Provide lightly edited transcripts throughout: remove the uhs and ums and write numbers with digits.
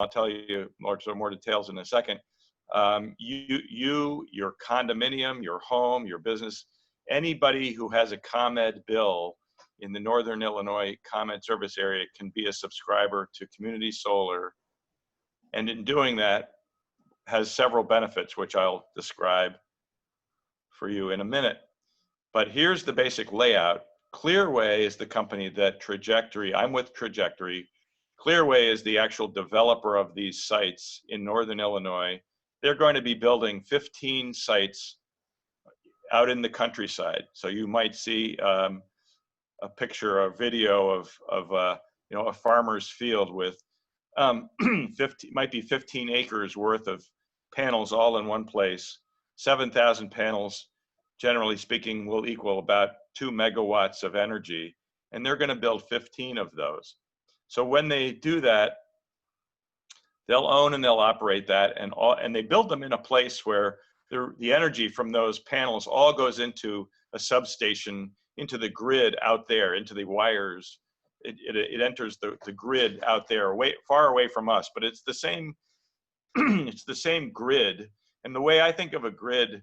I'll tell you more details in a second. Your condominium, your home, your business, anybody who has a ComEd bill in the Northern Illinois ComEd service area can be a subscriber to Community Solar. And in doing that, has several benefits, which I'll describe for you in a minute. But here's the basic layout. Clearway is the company that I'm with Trajectory. Clearway is the actual developer of these sites in Northern Illinois. They're going to be building 15 sites out in the countryside. So you might see a picture, a video of a farmer's field with 15 acres worth of panels all in one place. 7,000 panels, generally speaking, will equal about 2 megawatts of energy, and they're going to build 15 of those. So when they do that, they'll own and they'll operate that, and they build them in a place where the energy from those panels all goes into a substation, into the grid out there, into the wires. It enters the grid out there, far away from us, but it's the same. It's the same grid. And the way I think of a grid,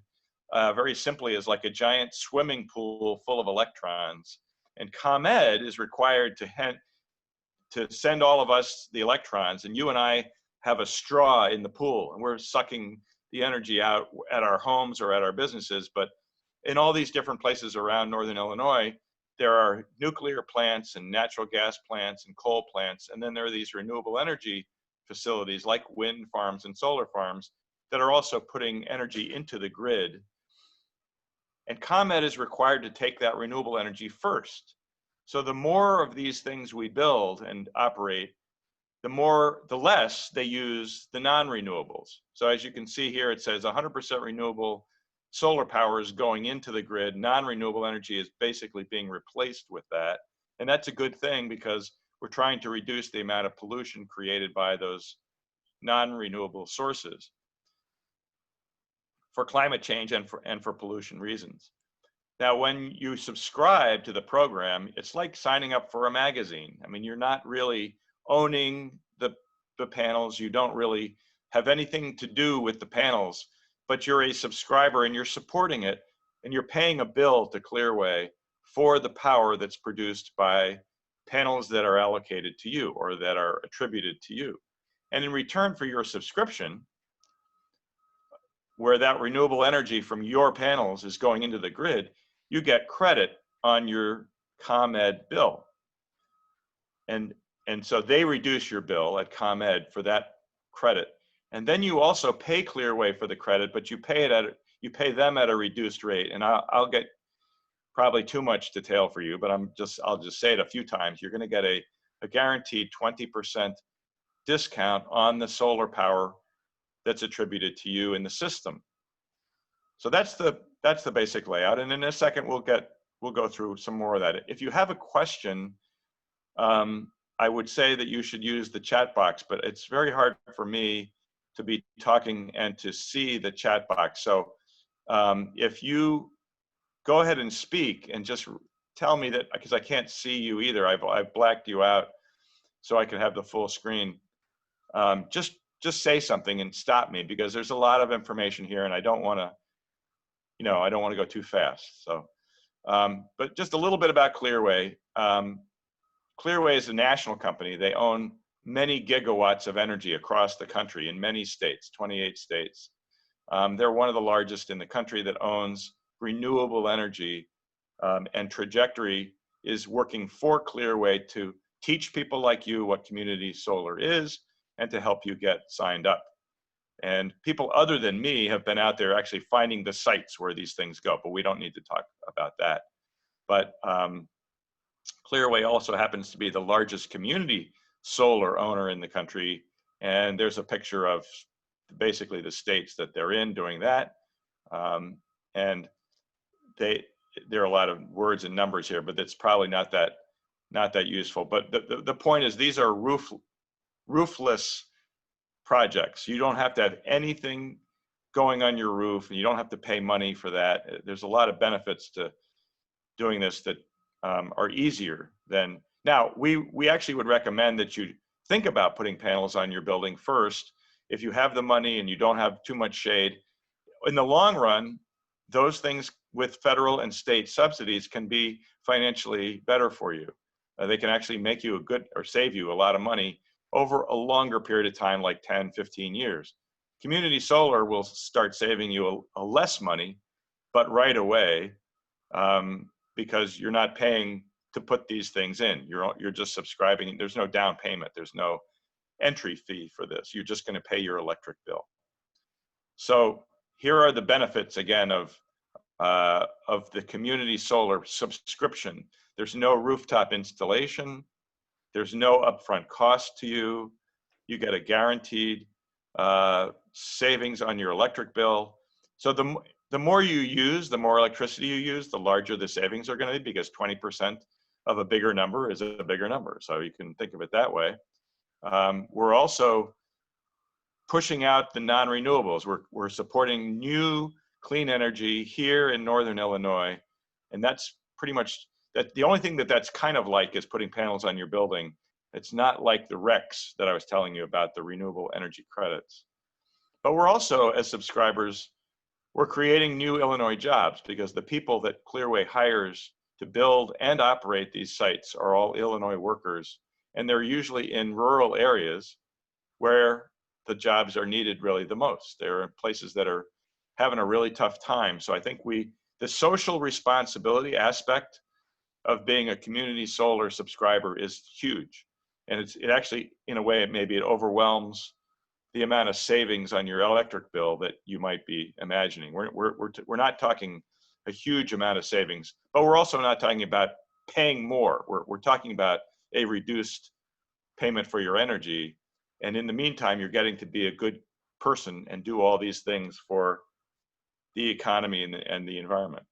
very simply, is like a giant swimming pool full of electrons. And ComEd is required to send all of us the electrons, and you and I have a straw in the pool, and we're sucking the energy out at our homes or at our businesses. But in all these different places around Northern Illinois, there are nuclear plants and natural gas plants and coal plants, and then there are these renewable energy facilities like wind farms and solar farms that are also putting energy into the grid. And ComEd is required to take that renewable energy first. So the more of these things we build and operate, the less they use the non-renewables. So as you can see here, it says 100% renewable solar power is going into the grid. Non-renewable energy is basically being replaced with that. And that's a good thing, because we're trying to reduce the amount of pollution created by those non-renewable sources for climate change and for pollution reasons. Now, when you subscribe to the program, it's like signing up for a magazine. I mean, you're not really owning the panels. You don't really have anything to do with the panels, but you're a subscriber and you're supporting it, and you're paying a bill to Clearway for the power that's produced by panels that are allocated to you or that are attributed to you. And in return for your subscription, where that renewable energy from your panels is going into the grid, you get credit on your ComEd bill. And so they reduce your bill at ComEd for that credit. And then you also pay Clearway for the credit, but you pay them at a reduced rate. And I'll get probably too much detail for you, but I'll just say it a few times. You're going to get a guaranteed 20% discount on the solar power that's attributed to you in the system. So that's the basic layout. And in a second, we'll go through some more of that. If you have a question, I would say that you should use the chat box, but it's very hard for me to be talking and to see the chat box. So if you go ahead and speak and just tell me that, because I can't see you either, I've blacked you out so I can have the full screen. Just say something and stop me, because there's a lot of information here and I don't want to, I don't want to go too fast. So, but just a little bit about Clearway. Clearway is a national company. They own many gigawatts of energy across the country in many states, 28 states. They're one of the largest in the country that owns renewable energy, and Trajectory is working for Clearway to teach people like you what community solar is and to help you get signed up. And people other than me have been out there actually finding the sites where these things go, but we don't need to talk about that. But Clearway also happens to be the largest community solar owner in the country. And there's a picture of basically the states that they're in doing that. And there are a lot of words and numbers here, but it's probably not that useful. But the point is, these are roofless projects. You don't have to have anything going on your roof, and you don't have to pay money for that. There's a lot of benefits to doing this that are easier than, now we actually would recommend that you think about putting panels on your building first. If you have the money and you don't have too much shade, in the long run, those things with federal and state subsidies can be financially better for you. They can actually make you a good, or save you a lot of money over a longer period of time, like 10, 15 years. Community solar will start saving you a less money, but right away, because you're not paying to put these things in. You're just subscribing. There's no down payment. There's no entry fee for this. You're just going to pay your electric bill. So here are the benefits again of the community solar subscription. There's no rooftop installation. There's no upfront cost to you. You get a guaranteed savings on your electric bill. So the more you use, the more electricity you use, the larger the savings are going to be, because 20% of a bigger number is a bigger number. So you can think of it that way. We're also pushing out the non-renewables. We're supporting new clean energy here in Northern Illinois. And that's pretty much, the only thing that's kind of like is putting panels on your building. It's not like the RECs that I was telling you about, the renewable energy credits. But we're also, as subscribers, we're creating new Illinois jobs, because the people that Clearway hires to build and operate these sites are all Illinois workers. And they're usually in rural areas where the jobs are needed really the most. They're in places that are having a really tough time. So I think the social responsibility aspect of being a community solar subscriber is huge. And it actually, in a way, maybe it overwhelms the amount of savings on your electric bill that you might be imagining. We're not talking a huge amount of savings, but we're also not talking about paying more. We're talking about a reduced payment for your energy. And in the meantime, you're getting to be a good person and do all these things for the economy and the environment.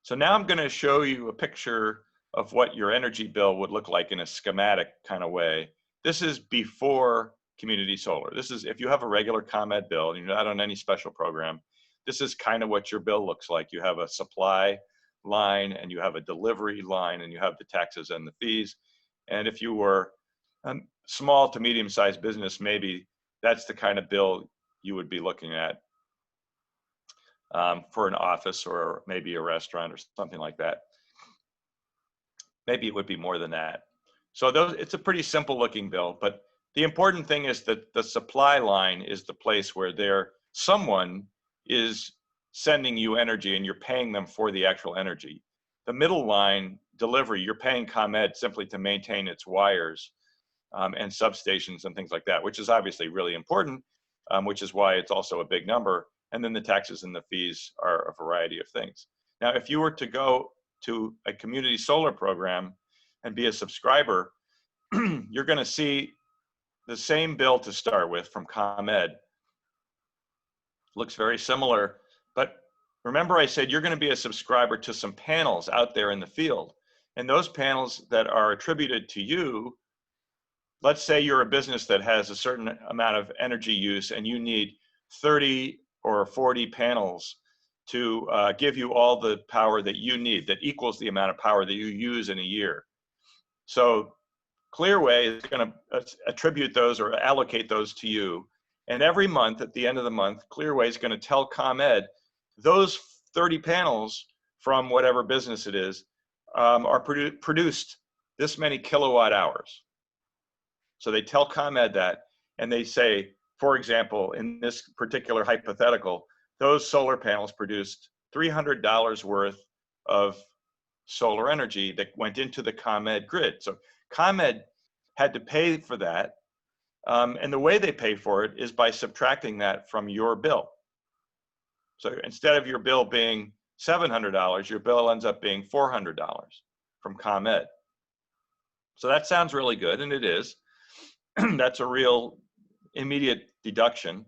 So now I'm going to show you a picture of what your energy bill would look like in a schematic kind of way. This is before community solar. This is if you have a regular ComEd bill and you're not on any special program, this is kind of what your bill looks like. You have a supply line and you have a delivery line and you have the taxes and the fees. And if you were small to medium-sized business, maybe that's the kind of bill you would be looking at for an office or maybe a restaurant or something like that. Maybe it would be more than that. So it's a pretty simple looking bill, but the important thing is that the supply line is the place where someone is sending you energy and you're paying them for the actual energy. The middle line, delivery, you're paying ComEd simply to maintain its wires and substations and things like that, which is obviously really important, which is why it's also a big number. And then the taxes and the fees are a variety of things. Now, if you were to go to a community solar program and be a subscriber, you're going to see the same bill to start with from ComEd. Looks very similar, but remember I said you're going to be a subscriber to some panels out there in the field. And those panels that are attributed to you, let's say you're a business that has a certain amount of energy use and you need 30 or 40 panels to give you all the power that you need, that equals the amount of power that you use in a year. So Clearway is going to attribute those or allocate those to you. And every month, at the end of the month, Clearway is going to tell ComEd those 30 panels from whatever business it is are produced this many kilowatt hours. So they tell ComEd that, and they say, for example, in this particular hypothetical, those solar panels produced $300 worth of solar energy that went into the ComEd grid. So ComEd had to pay for that. And the way they pay for it is by subtracting that from your bill. So instead of your bill being $700, your bill ends up being $400 from ComEd. So that sounds really good, and it is. That's a real immediate deduction.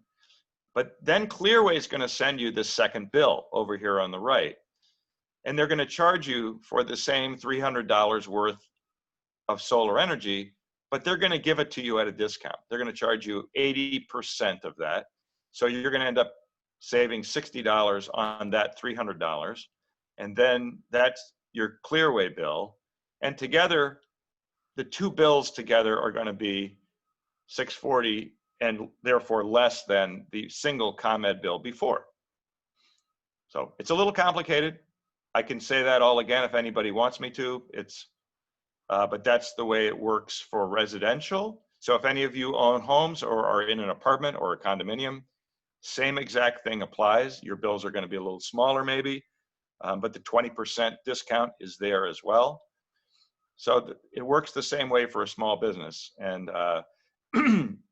But then Clearway is going to send you this second bill over here on the right. And they're going to charge you for the same $300 worth of solar energy, but they're going to give it to you at a discount. They're going to charge you 80% of that. So you're going to end up saving $60 on that $300. And then that's your Clearway bill. And together, the two bills together are going to be $640 and therefore less than the single ComEd bill before. So it's a little complicated. I can say that all again if anybody wants me to. But that's the way it works for residential. So if any of you own homes or are in an apartment or a condominium, same exact thing applies. Your bills are going to be a little smaller maybe, but the 20% discount is there as well. So it works the same way for a small business. And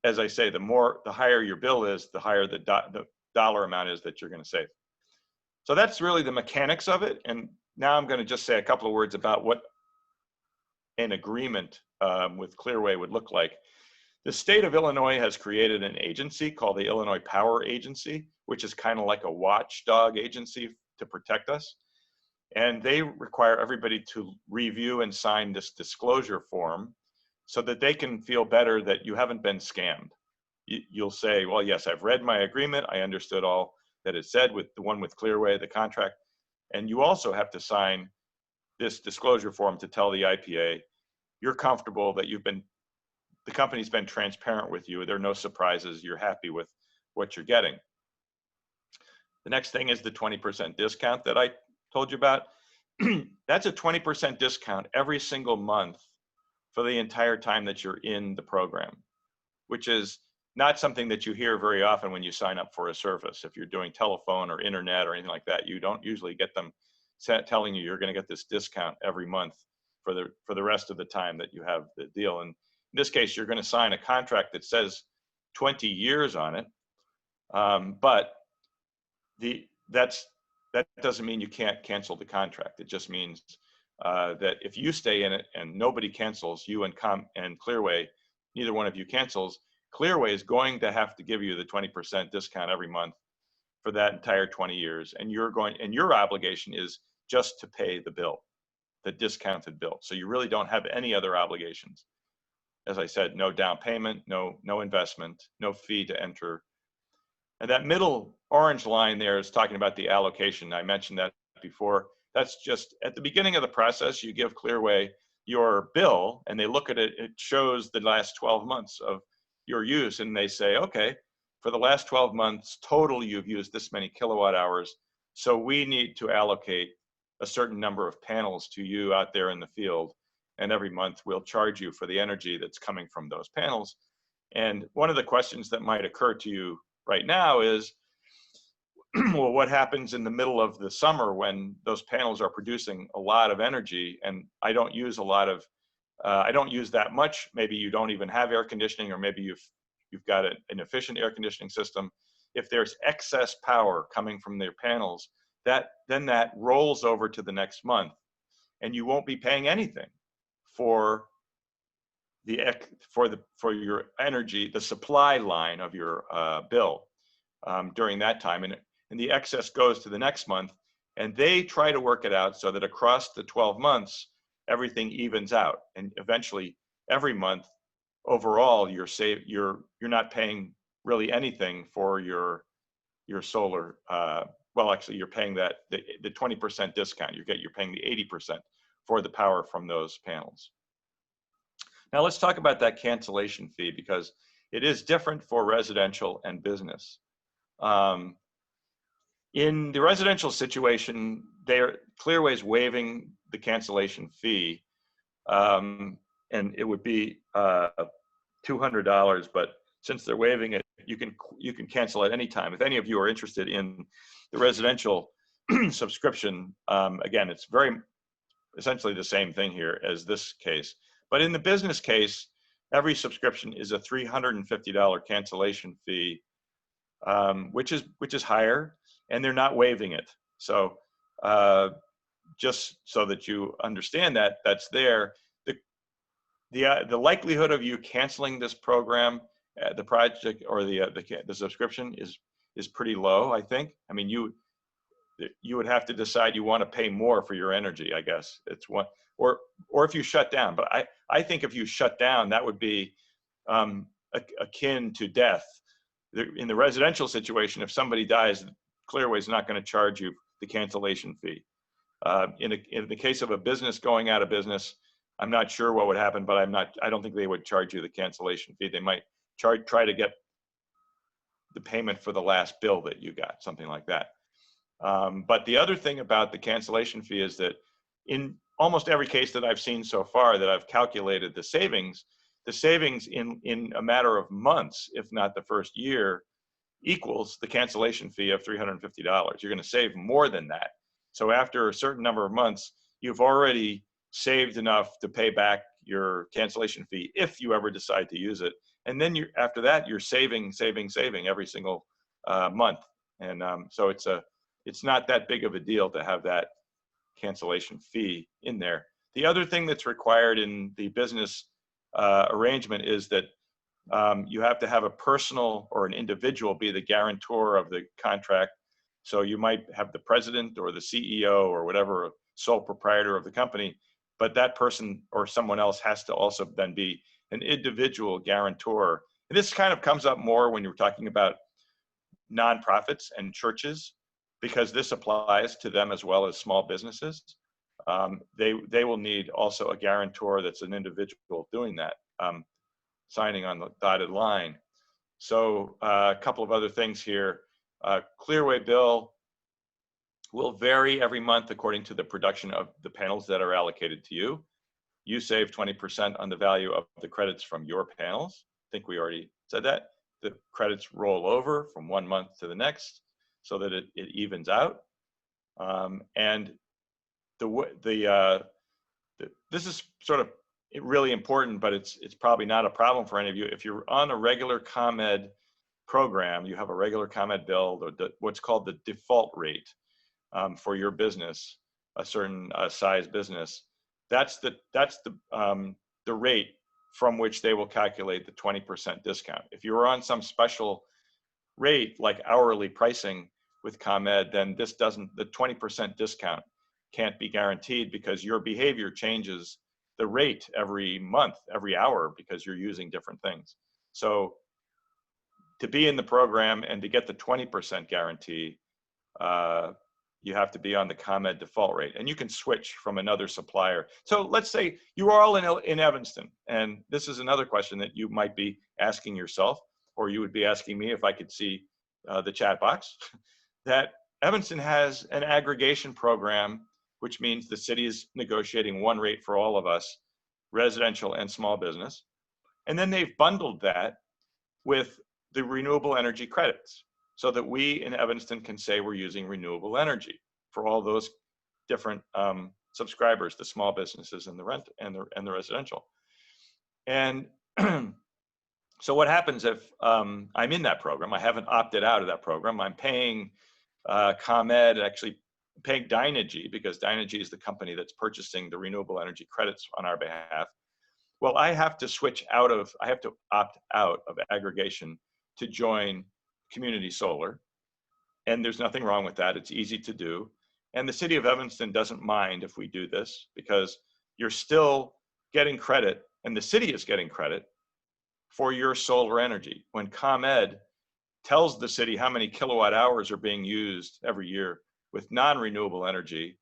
as I say, the higher your bill is, the higher the dollar amount is that you're going to save. So that's really the mechanics of it. And now I'm going to just say a couple of words about what an agreement with Clearway would look like. The state of Illinois has created an agency called the Illinois Power Agency, which is kind of like a watchdog agency to protect us. And they require everybody to review and sign this disclosure form so that they can feel better that you haven't been scammed. You'll say, well, yes, I've read my agreement. I understood all that it said with the one with Clearway, the contract. And you also have to sign this disclosure form to tell the IPA you're comfortable that the company's been transparent with you. There are no surprises. You're happy with what you're getting. The next thing is the 20% discount that I told you about. That's a 20% discount every single month for the entire time that you're in the program, which is not something that you hear very often when you sign up for a service. If you're doing telephone or internet or anything like that, you don't usually get them telling you you're going to get this discount every month for the rest of the time that you have the deal. And in this case, you're going to sign a contract that says 20 years on it, but that doesn't mean you can't cancel the contract. It just means that if you stay in it and nobody cancels, you and Clearway, neither one of you cancels, Clearway is going to have to give you the 20% discount every month for that entire 20 years. And your obligation is just to pay the bill, the discounted bill. So you really don't have any other obligations. As I said, no down payment, no investment, no fee to enter. And that middle orange line there is talking about the allocation. I mentioned that before. That's just at the beginning of the process, you give Clearway your bill and they look at it, it shows the last 12 months of your use and they say, okay, for the last 12 months total, you've used this many kilowatt hours. So we need to allocate a certain number of panels to you out there in the field. And every month we'll charge you for the energy that's coming from those panels. And one of the questions that might occur to you right now is, well, what happens in the middle of the summer when those panels are producing a lot of energy and I don't use I don't use that much. Maybe you don't even have air conditioning, or maybe you've got an efficient air conditioning system. If there's excess power coming from their panels, then that rolls over to the next month and you won't be paying anything for your energy, the supply line of your bill during that time. And the excess goes to the next month, and they try to work it out so that across the 12 months, everything evens out. And eventually every month overall, you're not paying really anything for your solar. Well, actually you're paying the 20% discount. You're paying the 80% for the power from those panels. Now let's talk about that cancellation fee, because it is different for residential and business. In the residential situation, Clearway's waiving the cancellation fee, and it would be $200. But since they're waiving it, you can cancel at any time. If any of you are interested in the residential subscription, again, it's essentially the same thing here as this case. But in the business case, every subscription is a $350 cancellation fee, which is higher, and they're not waiving it. So just so that you understand that, that's there. The likelihood of you canceling this program, the project or the subscription is pretty low, I think. I mean, you would have to decide you want to pay more for your energy, I guess. It's one, or if you shut down. But I think if you shut down, that would be akin to death. In the residential situation, if somebody dies, Clearway's not going to charge you the cancellation fee. In the case of a business going out of business, I'm not sure what would happen, but I don't think they would charge you the cancellation fee. They might try to get the payment for the last bill that you got, something like that. But the other thing about the cancellation fee is that in almost every case that I've seen so far that I've calculated the savings in a matter of months, if not the first year, equals the cancellation fee of $350. You're going to save more than that. So after a certain number of months, you've already saved enough to pay back your cancellation fee if you ever decide to use it. And then after that, you're saving every single month. And so it's not that big of a deal to have that cancellation fee in there. The other thing that's required in the business arrangement is that you have to have a personal or an individual be the guarantor of the contract. So you might have the president or the CEO or whatever, sole proprietor of the company, but that person or someone else has to also then be an individual guarantor. And this kind of comes up more when you're talking about nonprofits and churches, because this applies to them as well as small businesses. They will need also a guarantor that's an individual doing that, signing on the dotted line. So a couple of other things here. Clearway bill will vary every month according to the production of the panels that are allocated to you. You save 20% on the value of the credits from your panels. I think we already said that. The credits roll over from 1 month to the next so that it evens out. And this is sort of really important, but it's probably not a problem for any of you. If you're on a regular ComEd program, you have a regular ComEd bill, what's called the default rate for your business, a certain size business. That's the rate from which they will calculate the 20% discount. If you're on some special rate like hourly pricing with ComEd, then the 20% discount can't be guaranteed because your behavior changes the rate every month, every hour, because you're using different things. So to be in the program and to get the 20% guarantee, you have to be on the ComEd default rate, and you can switch from another supplier. So let's say you are all in Evanston, and this is another question that you might be asking yourself, or you would be asking me if I could see the chat box, that Evanston has an aggregation program, which means the city is negotiating one rate for all of us, residential and small business. And then they've bundled that with the renewable energy credits so that we in Evanston can say we're using renewable energy for all those different subscribers, the small businesses and the rent and the residential. And so what happens if I'm in that program? I haven't opted out of that program. I'm paying ComEd, actually paying Dynegy, because Dynegy is the company that's purchasing the renewable energy credits on our behalf. Well, I have to opt out of aggregation to join community solar. And there's nothing wrong with that. It's easy to do. And the city of Evanston doesn't mind if we do this, because you're still getting credit, and the city is getting credit for your solar energy. When ComEd tells the city how many kilowatt hours are being used every year with non-renewable energy,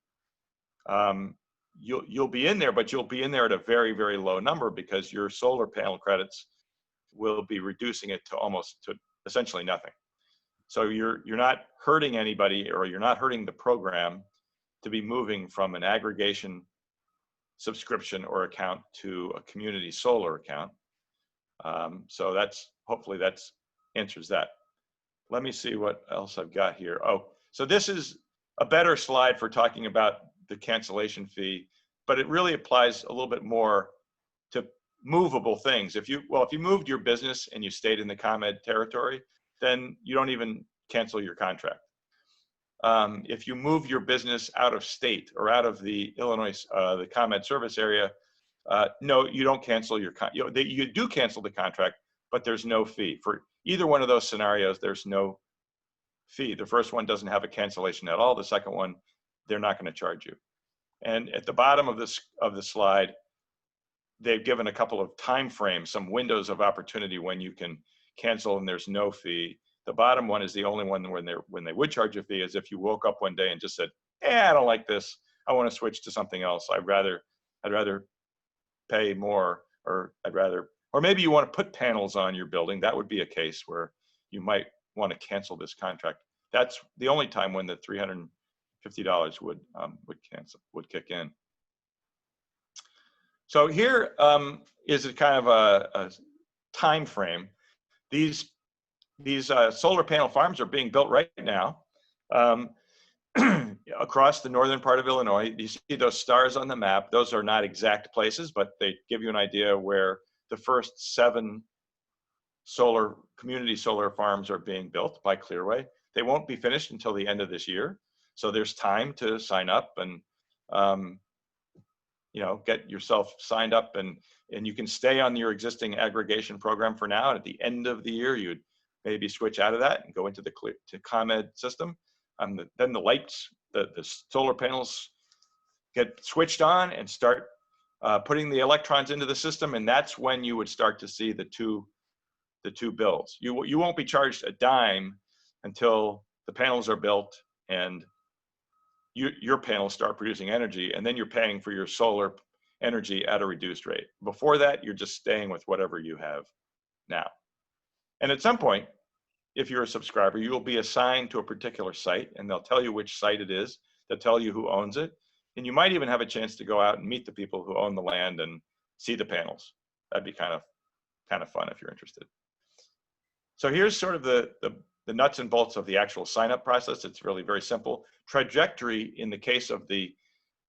you'll be in there, but you'll be in there at a very, very low number, because your solar panel credits will be reducing it to essentially nothing. So you're not hurting anybody, or you're not hurting the program to be moving from an aggregation subscription or account to a community solar account. So hopefully that answers that. Let me see what else I've got here. Oh, so this is a better slide for talking about the cancellation fee, but it really applies a little bit more to movable things. If you moved your business and you stayed in the ComEd territory, then you don't even cancel your contract. If you move your business out of state or out of the Illinois, the ComEd service area, no, you don't cancel your you do cancel the contract, but there's no fee. For either one of those scenarios, there's no fee. The first one doesn't have a cancellation at all. The second one, they're not going to charge you. And at the bottom of the slide, they've given a couple of time frames, some windows of opportunity when you can cancel and there's no fee. The bottom one is the only one when they would charge a fee, is if you woke up one day and just said, I don't like this, I want to switch to something else. I'd rather pay more, or I'd rather, or maybe you want to put panels on your building. That would be a case where you might want to cancel this contract. That's the only time when the $350 would kick in. So here is a kind of a time frame. These solar panel farms are being built right now across the northern part of Illinois. You see those stars on the map. Those are not exact places, but they give you an idea where the first 7 community solar farms are being built by Clearway. They won't be finished until the end of this year. So there's time to sign up and get yourself signed up, and you can stay on your existing aggregation program for now. And at the end of the year, you'd maybe switch out of that and go into the ComEd system. Then the lights, the solar panels get switched on and start putting the electrons into the system, and that's when you would start to see the two bills. You won't be charged a dime until the panels are built and your panels start producing energy, and then you're paying for your solar energy at a reduced rate. Before that, you're just staying with whatever you have now. And at some point, if you're a subscriber, you will be assigned to a particular site, and they'll tell you which site it is. They'll tell you who owns it. And you might even have a chance to go out and meet the people who own the land and see the panels. That'd be kind of fun if you're interested. So here's sort of the nuts and bolts of the actual sign-up process. It's really very simple. Trajectory, in the case of the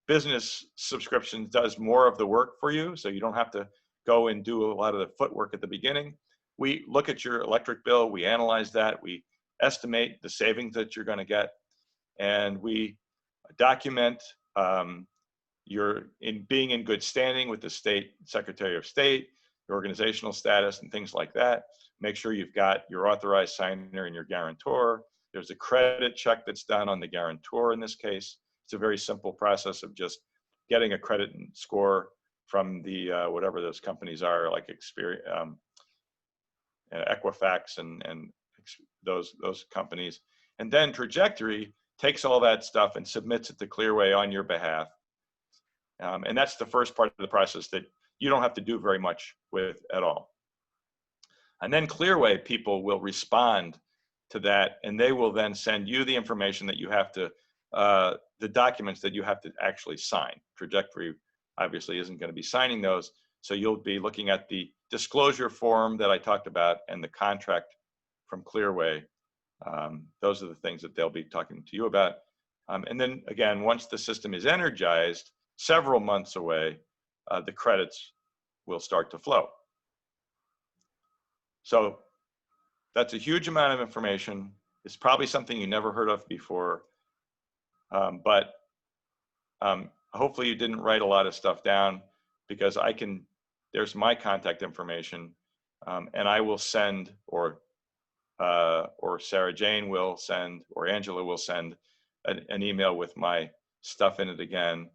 business subscriptions, does more of the work for you, so you don't have to go and do a lot of the footwork at the beginning. We look at your electric bill, we analyze that, we estimate the savings that you're going to get, and we document your being in good standing with the state Secretary of State, your organizational status, and things like that. Make sure you've got your authorized signer and your guarantor. There's a credit check that's done on the guarantor in this case. It's a very simple process of just getting a credit score from the whatever those companies are, like Equifax and those companies. And then Trajectory takes all that stuff and submits it to Clearway on your behalf. And that's the first part of the process that you don't have to do very much with at all. And then Clearway people will respond to that, and they will then send you the information that you have to, the documents that you have to actually sign. Trajectory obviously isn't going to be signing those, so you'll be looking at the disclosure form that I talked about and the contract from Clearway. Those are the things that they'll be talking to you about. And then again, once the system is energized, several months away, the credits will start to flow. So that's a huge amount of information. It's probably something you never heard of before, but hopefully you didn't write a lot of stuff down, because there's my contact information, and I will send, or Sarah Jane will send, or Angela will send an email with my stuff in it again.